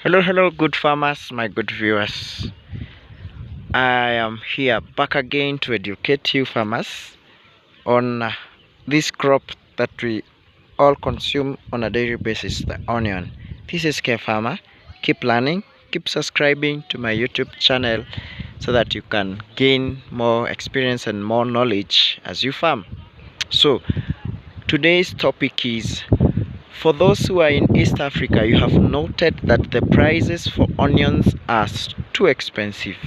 Hello, good farmers, my good viewers. I am here back again to educate you farmers on this crop that we all consume on a daily basis, the onion. This is K Farmer. Keep learning, keep subscribing to my YouTube channel so that you can gain more experience and more knowledge as you farm. So, today's topic is, for those who are in East Africa, you have noted that the prices for onions are too expensive,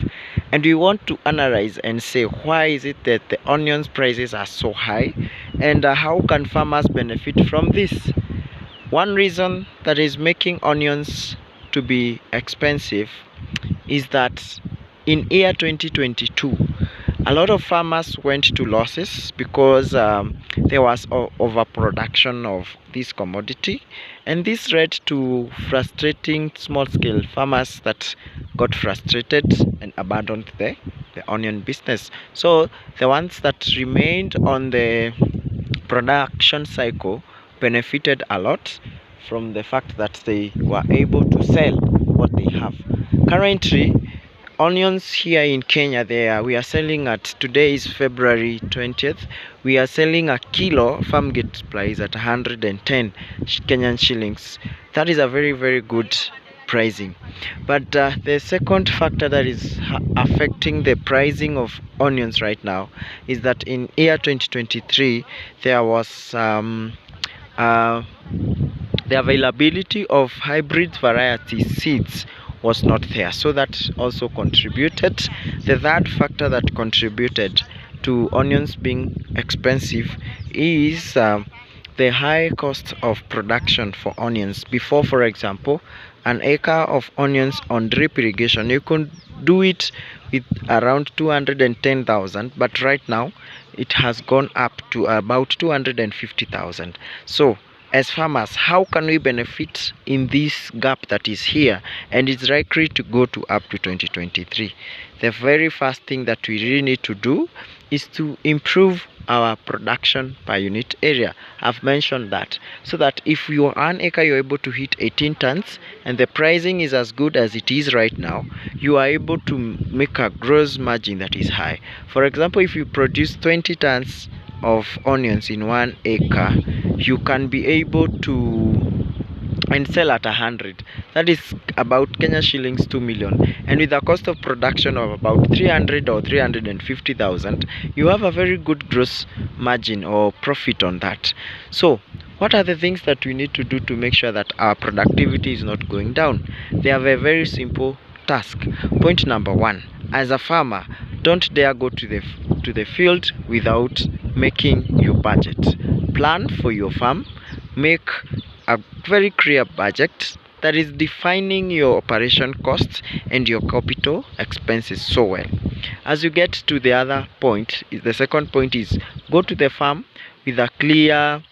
and we want to analyze and say why is it that the onions prices are so high, and how can farmers benefit from this. One reason that is making onions to be expensive is that in year 2022 a lot of farmers went to losses because there was overproduction of this commodity, and this led to frustrating small scale farmers that got frustrated and abandoned the onion business. So the ones that remained on the production cycle benefited a lot from the fact that they were able to sell what they have. Currently, onions here in Kenya, we are selling at, today is February 20th, we are selling a kilo farm gate price at 110 Kenyan shillings. That is a very good pricing. But the second factor that is affecting the pricing of onions right now is that in year 2023 there was the availability of hybrid variety seeds was not there, so that also contributed. The third factor that contributed to onions being expensive is the high cost of production for onions. Before, for example, an acre of onions on drip irrigation, you could do it with around 210,000, but right now it has gone up to about 250,000. So as farmers, how can we benefit in this gap that is here, and it's likely to go to up to 2023? The very first thing that we really need to do is to improve our production per unit area. I've mentioned that, so that if you are an acre, you're able to hit 18 tons and the pricing is as good as it is right now, you are able to make a gross margin that is high. For example, if you produce 20 tons of onions in 1 acre, you can be able to and sell at 100. That is about Kenya shillings 2 million, and with a cost of production of about 300 or 350,000, you have a very good gross margin or profit on that. So what are the things that we need to do to make sure that our productivity is not going down? They have a very simple task. Point number one: as a farmer, don't dare go to the field without making your budget. Plan for your farm, make a very clear budget that is defining your operation costs and your capital expenses so well. As you get to the other point, the second point is, go to the farm with a clear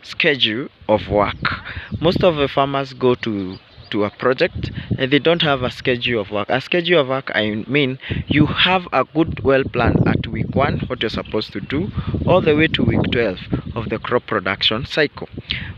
schedule of work. Most of the farmers go to a project and they don't have a schedule of work. A schedule of work, I mean, you have a good well plan at week 1 what you're supposed to do all the way to week 12 of the crop production cycle.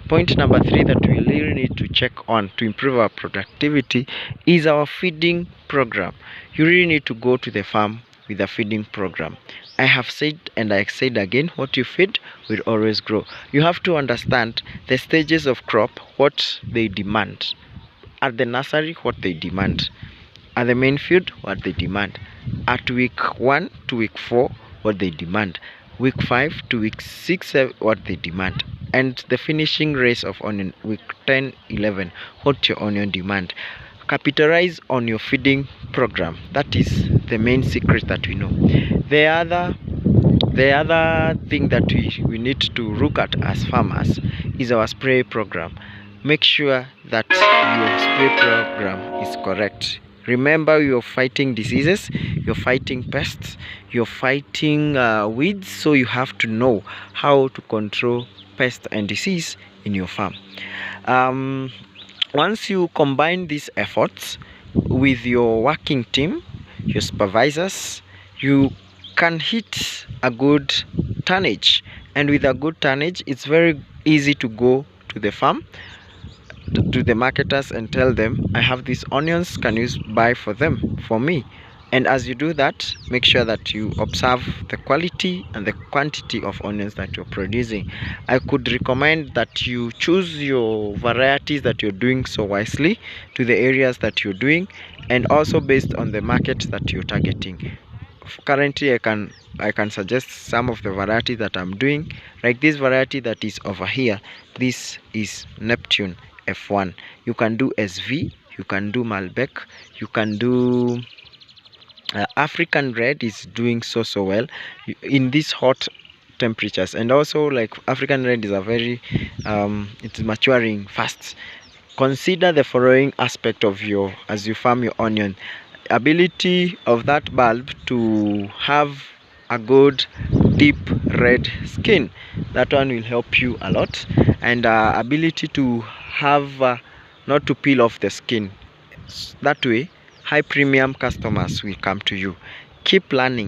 Point number 3 that we really need to check on to improve our productivity is our feeding program. You really need to go to the farm with a feeding program. I have said and I said again, what you feed will always grow. You have to understand the stages of crop, what they demand. At the nursery, what they demand. At the main field, what they demand. At week 1 to week 4, what they demand. Week 5 to week 6, what they demand. And the finishing race of onion, week 10, 11, what your onion demand. Capitalize on your feeding program. That is the main secret that we know. The other thing that we need to look at as farmers is our spray program. Make sure that your spray program is correct. Remember, you're fighting diseases, you're fighting pests, you're fighting weeds, so you have to know how to control pest and disease in your farm. Once you combine these efforts with your working team, your supervisors, you can hit a good tonnage, and with a good tonnage it's very easy to go to the farm, to the marketers and tell them, I have these onions, can you buy for me? And as you do that, make sure that you observe the quality and the quantity of onions that you're producing. I could recommend that you choose your varieties that you're doing so wisely to the areas that you're doing, and also based on the market that you're targeting. Currently, I can suggest some of the varieties that I'm doing. Like this variety that is over here, this is Neptune F1. You can do SV, you can do Malbec, you can do African Red is doing so well in these hot temperatures. And also, like, African Red is a very it's maturing fast. Consider the following aspect of your, as you farm your onion: ability of that bulb to have a good deep red skin. That one will help you a lot. And ability to have not to peel off the skin. That way high premium customers will come to you. Keep learning.